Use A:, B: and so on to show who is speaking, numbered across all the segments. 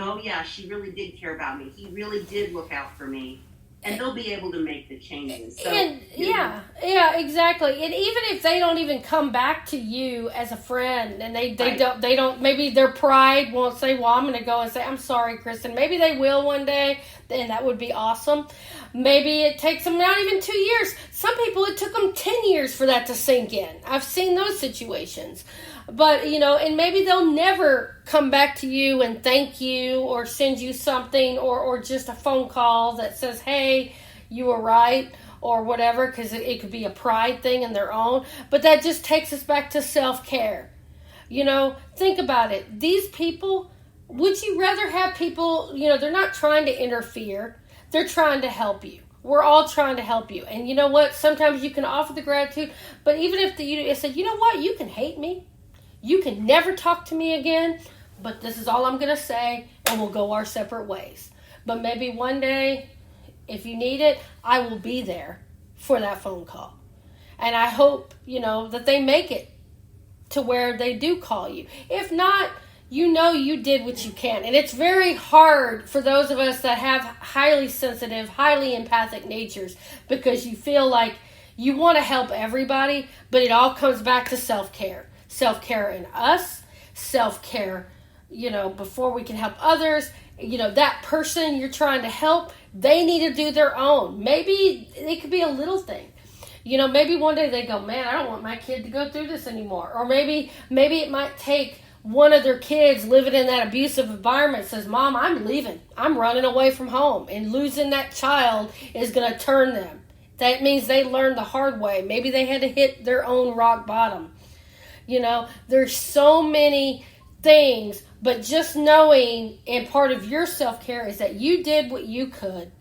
A: oh yeah, she really did care about me. He really did look out for me. And they'll be able to make the changes. So,
B: yeah, exactly. And even if they don't even come back to you as a friend, and they don't, maybe their pride won't say, well, I'm going to go and say, I'm sorry, Kristin. Maybe they will one day, and that would be awesome. Maybe it takes them not even 2 years. Some people, it took them 10 years for that to sink in. I've seen those situations. But, and maybe they'll never come back to you and thank you or send you something or just a phone call that says, hey, you were right or whatever, because it could be a pride thing in their own. But that just takes us back to self-care. Think about it. These people, would you rather have people, they're not trying to interfere. They're trying to help you. We're all trying to help you. And you know what? Sometimes you can offer the gratitude, but even if you said, you know what? You can hate me. You can never talk to me again, but this is all I'm going to say, and we'll go our separate ways. But maybe one day, if you need it, I will be there for that phone call. And I hope, that they make it to where they do call you. If not, you did what you can. And it's very hard for those of us that have highly sensitive, highly empathic natures, because you feel like you want to help everybody, but it all comes back to self-care. Self-care in us, self-care, before we can help others. That person you're trying to help, they need to do their own. Maybe it could be a little thing. Maybe one day they go, man, I don't want my kid to go through this anymore. Or maybe it might take one of their kids living in that abusive environment says, Mom, I'm leaving. I'm running away from home. And losing that child is going to turn them. That means they learned the hard way. Maybe they had to hit their own rock bottom. There's so many things, but just knowing, and part of your self-care is that you did what you could.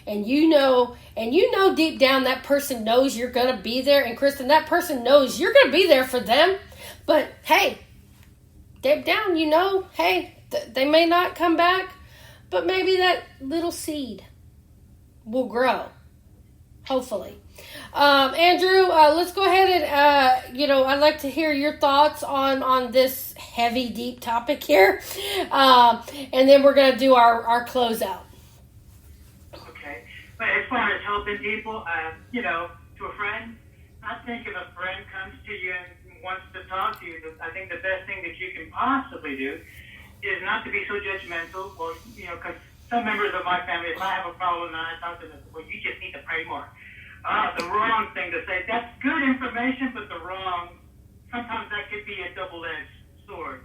B: And you know deep down that person knows you're going to be there. And Kristin, that person knows you're going to be there for them. But hey, deep down, hey, they may not come back, but maybe that little seed will grow. Hopefully. Andrew, let's go ahead and, I'd like to hear your thoughts on this heavy, deep topic here. And then we're going to do our closeout.
C: Okay. But as far as helping people, to a friend, I think if a friend comes to you and wants to talk to you, I think the best thing that you can possibly do is not to be so judgmental. Well, because some members of my family, if I have a problem and I talk to them, well, you just need to pray more. The wrong thing to say. That's good information, but sometimes that could be a double-edged sword.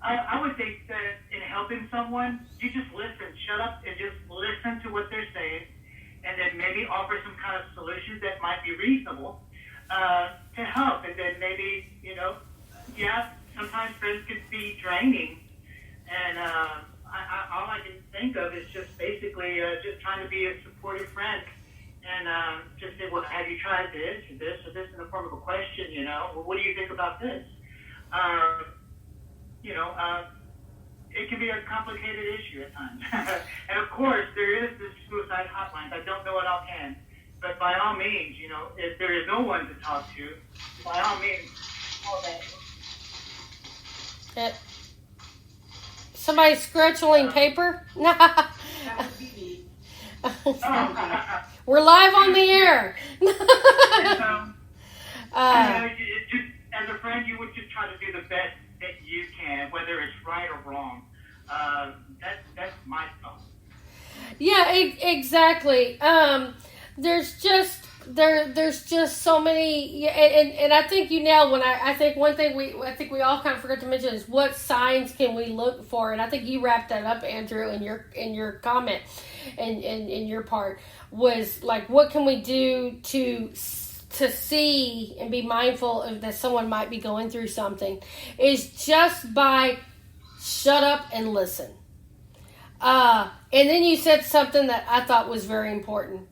C: I would think that in helping someone, you just listen, shut up and just listen to what they're saying, and then maybe offer some kind of solutions that might be reasonable to help. And then maybe, sometimes friends can be draining, and all I can think of is just basically just trying to be a supportive friend. And just say, well, have you tried this or this or this in the form of a question, Well, what do you think about this? It can be a complicated issue at times. And of course, there is this suicide hotline. I don't know it offhand. But by all means, if there is no one to talk to, by all means, call that.
B: Somebody scratching paper?
A: That would be me.
B: We're live on the air.
C: Just as a friend, you would just try to do the best that you can, whether it's right or wrong. That's my thought.
B: Yeah, exactly. There's just so many, and I think you nailed one. I think one thing I think we all kind of forgot to mention is what signs can we look for, and I think you wrapped that up, Andrew, in your comment, and in your part was like, what can we do to see and be mindful of that someone might be going through something, is just by shut up and listen. And then you said something that I thought was very important.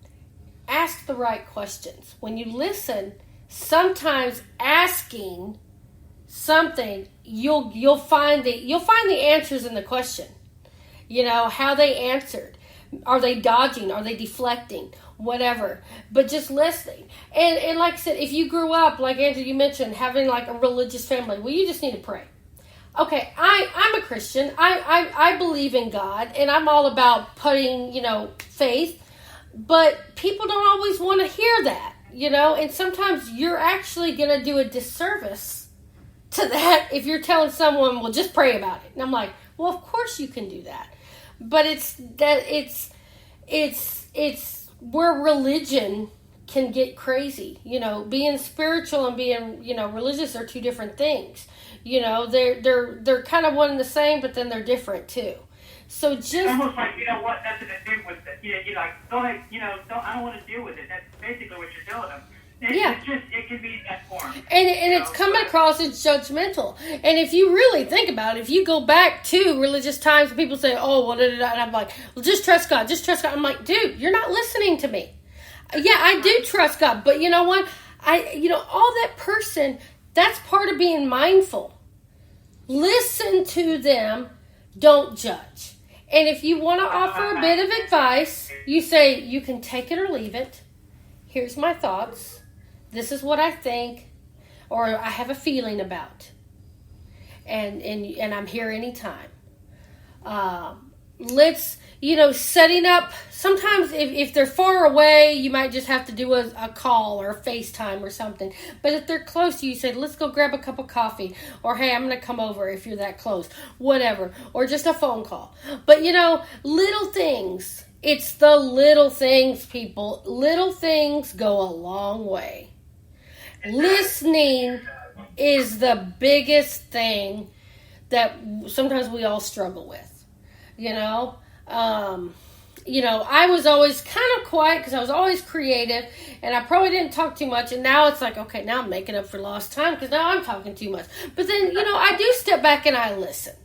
B: Ask the right questions. When you listen, sometimes asking something, you'll find the answers in the question. How they answered. Are they dodging? Are they deflecting? Whatever. But just listening. And like I said, if you grew up, like Andrew, you mentioned, having like a religious family, well, you just need to pray. okay, I'm a Christian. I believe in God, and I'm all about putting, faith. But people don't always want to hear that, and sometimes you're actually going to do a disservice to that if you're telling someone, well, just pray about it. And I'm like, well, of course you can do that. But it's where religion can get crazy. Being spiritual and being, religious are two different things. They're kind of one and the same, but then they're different too. So just
C: it's almost like, what, nothing to do with it. You're like, go ahead, I don't want to deal with it. That's basically what you're telling them. It can be in that form.
B: And it's coming across as judgmental. And if you really think about it, if you go back to religious times, people say, oh, well, and I'm like, well, just trust God. I'm like, dude, you're not listening to me. Yeah, I do trust God. But you know what? All that person, that's part of being mindful. Listen to them. Don't judge. And if you want to offer a bit of advice, you say, you can take it or leave it. Here's my thoughts. This is what I think, or I have a feeling about. And I'm here anytime. Let's, setting up, sometimes if they're far away, you might just have to do a call or a FaceTime or something. But if they're close to you, say, let's go grab a cup of coffee. Or, hey, I'm going to come over if you're that close. Whatever. Or just a phone call. But, little things. It's the little things, people. Little things go a long way. Listening is the biggest thing that sometimes we all struggle with. I was always kind of quiet because I was always creative, and I probably didn't talk too much. And now it's like, okay, now I'm making up for lost time because now I'm talking too much. But then, I do step back and I listen.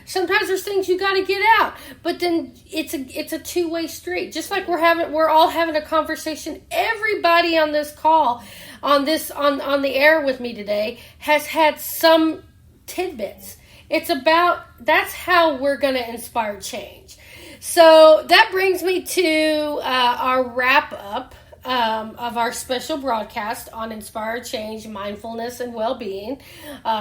B: Sometimes there's things you got to get out, but then it's a two-way street. Just like we're all having a conversation. Everybody on this call, on the air with me today, has had some tidbits. That's how we're going to inspire change. So that brings me to our wrap up of our special broadcast on inspired change, mindfulness, and well-being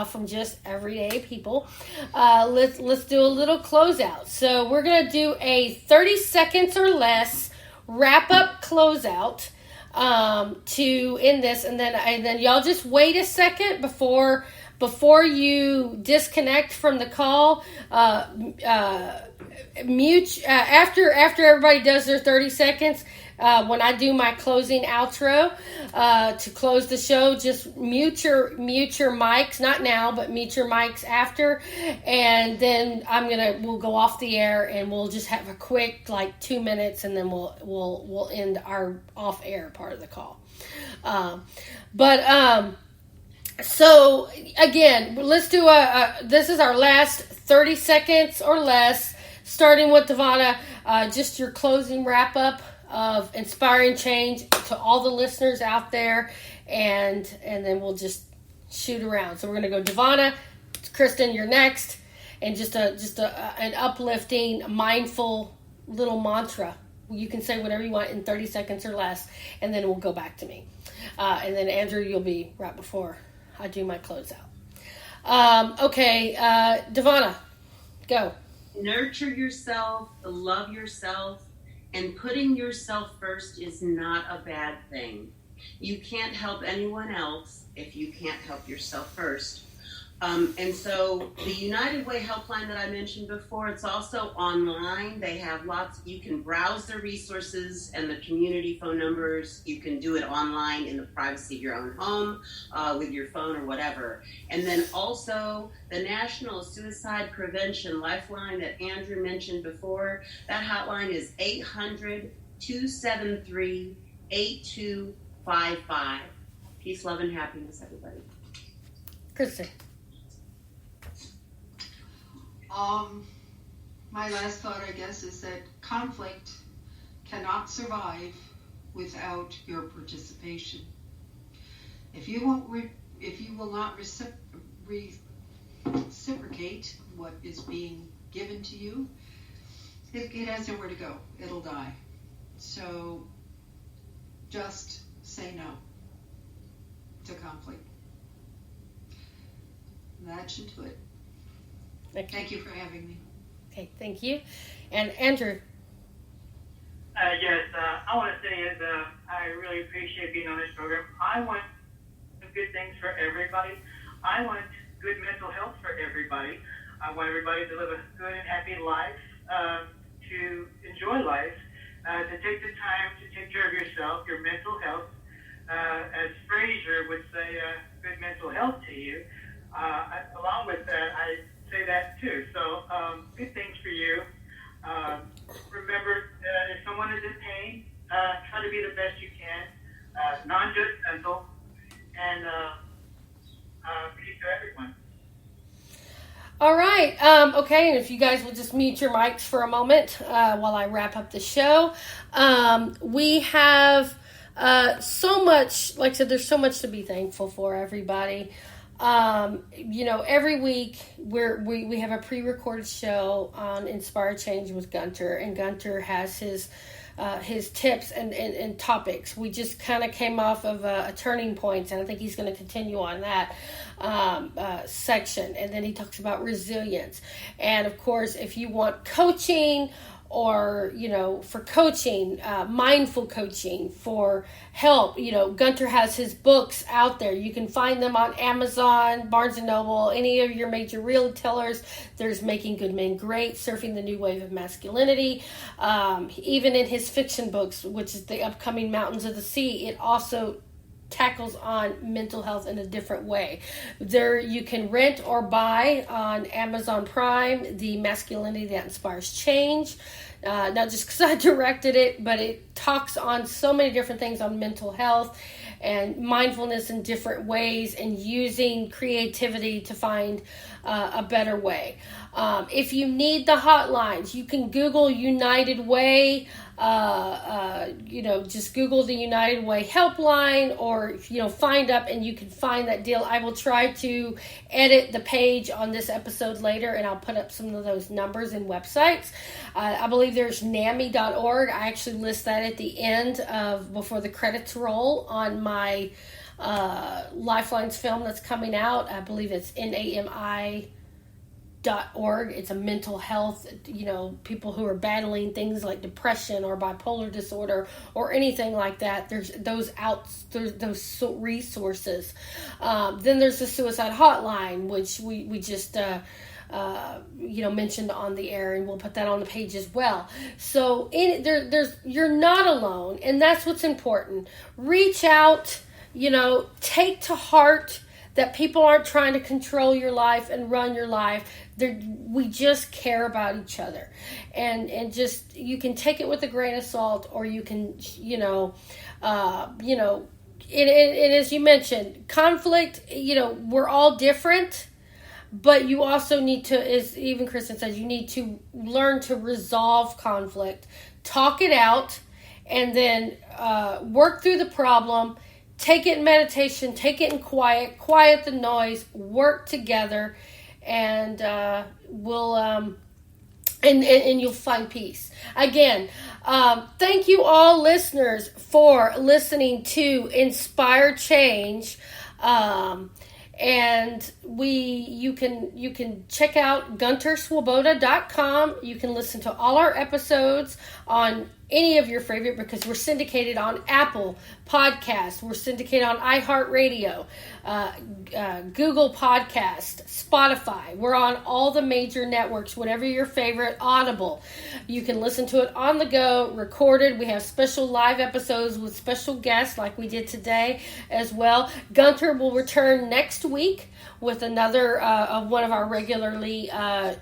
B: from just everyday people. Let's do a little closeout. So we're going to do a 30 seconds or less wrap up closeout to end this, and then y'all just wait a second before you disconnect from the call. Mute after everybody does their 30 seconds. When I do my closing outro to close the show, just mute your mics. Not now, but mute your mics after, and then we'll go off the air and we'll just have a quick 2 minutes, and then we'll end our off air part of the call. So again, let's do this is our last 30 seconds or less, starting with DeVonna, just your closing wrap up of inspiring change to all the listeners out there, and then we'll just shoot around. So we're going to go DeVonna, Kristin, you're next, and just an uplifting, mindful little mantra. You can say whatever you want in 30 seconds or less, and then we'll go back to me. And then Andrew, you'll be right before I do my closeout. Okay, DeVonna, go.
A: Nurture yourself, love yourself, and putting yourself first is not a bad thing. You can't help anyone else if you can't help yourself first. And so the United Way helpline that I mentioned before, it's also online. They have you can browse their resources and the community phone numbers. You can do it online in the privacy of your own home, with your phone or whatever. And then also the National Suicide Prevention Lifeline that Andrew mentioned before, that hotline is 800-273-8255. Peace, love, and happiness, everybody.
B: Kristin.
D: My last thought, I guess, is that conflict cannot survive without your participation. If you will not reciprocate what is being given to you, it has nowhere to go. It'll die. So just say no to conflict. That should do it.
B: Okay.
D: Thank you for having me.
B: Okay, thank you. And Andrew.
C: Yes, I want to say is I really appreciate being on this program. I want good things for everybody. I want good mental health for everybody. I want everybody to live a good and happy life, to enjoy life, to take the time to take care of yourself, your mental health. As Fraser would say, good mental health to you. Along with that, I say that too. So, good things for you. Remember that if someone is in pain, try to be the best you can, non-judgmental, and peace to everyone.
B: All right. Okay, and if you guys will just mute your mics for a moment while I wrap up the show. We have so much, like I said, there's so much to be thankful for, everybody. Every week we have a pre-recorded show on Inspire Change with Gunter, and Gunter has his tips and topics. We just kind of came off of a turning point, and I think he's going to continue on that section. And then he talks about resilience. And of course, if you want coaching, or, for coaching, mindful coaching, for help, Gunter has his books out there. You can find them on Amazon, Barnes & Noble, any of your major retailers. There's Making Good Men Great, Surfing the New Wave of Masculinity. Even in his fiction books, which is the upcoming Mountains of the Sea, it also tackles on mental health in a different way. There you can rent or buy on Amazon Prime the Masculinity That Inspires Change. Not just because I directed it, but it talks on so many different things on mental health and mindfulness in different ways, and using creativity to find a better way. If you need the hotlines, you can Google United Way. Just Google the United Way helpline, or, find up and you can find that deal. I will try to edit the page on this episode later, and I'll put up some of those numbers and websites. I believe there's NAMI.org. I actually list that at the end before the credits roll on my Lifelines film that's coming out. I believe it's NAMI.org. It's a mental health, people who are battling things like depression or bipolar disorder or anything like that. There's those resources. Then there's the suicide hotline, which we just mentioned on the air, and we'll put that on the page as well. So you're not alone, and that's what's important. Reach out, take to heart that people aren't trying to control your life and run your life. We just care about each other, and just, you can take it with a grain of salt, or you can, and as you mentioned, conflict, we're all different, but you also need to, as even Kristin says, you need to learn to resolve conflict, talk it out, and then work through the problem. Take it in meditation, take it in quiet the noise, work together, and and you'll find peace. Again, thank you all listeners for listening to Inspire Change. And you can check out gunterswoboda.com. You can listen to all our episodes on any of your favorite, because we're syndicated on Apple Podcasts, we're syndicated on iHeartRadio, Google Podcast, Spotify. We're on all the major networks, whatever your favorite. Audible. You can listen to it on the go, recorded. We have special live episodes with special guests like we did today as well. Gunter will return next week with another one of our regularly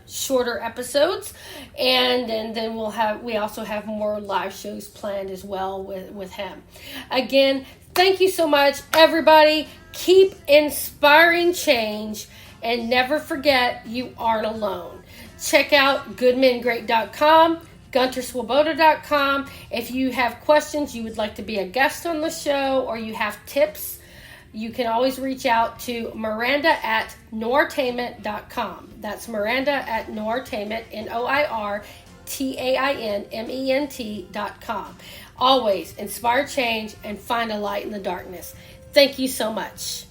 B: shorter episodes, and then we also have more live shows planned as well with him. Again, thank you so much, everybody. Keep inspiring change, and never forget, you aren't alone. Check out goodmengreat.com, gunterswoboda.com. If you have questions, you would like to be a guest on the show, or you have tips, you can always reach out to Miranda at noirtainment.com. That's Miranda at noirtainment, NOIRTAINMENT.com. Always inspire change and find a light in the darkness. Thank you so much.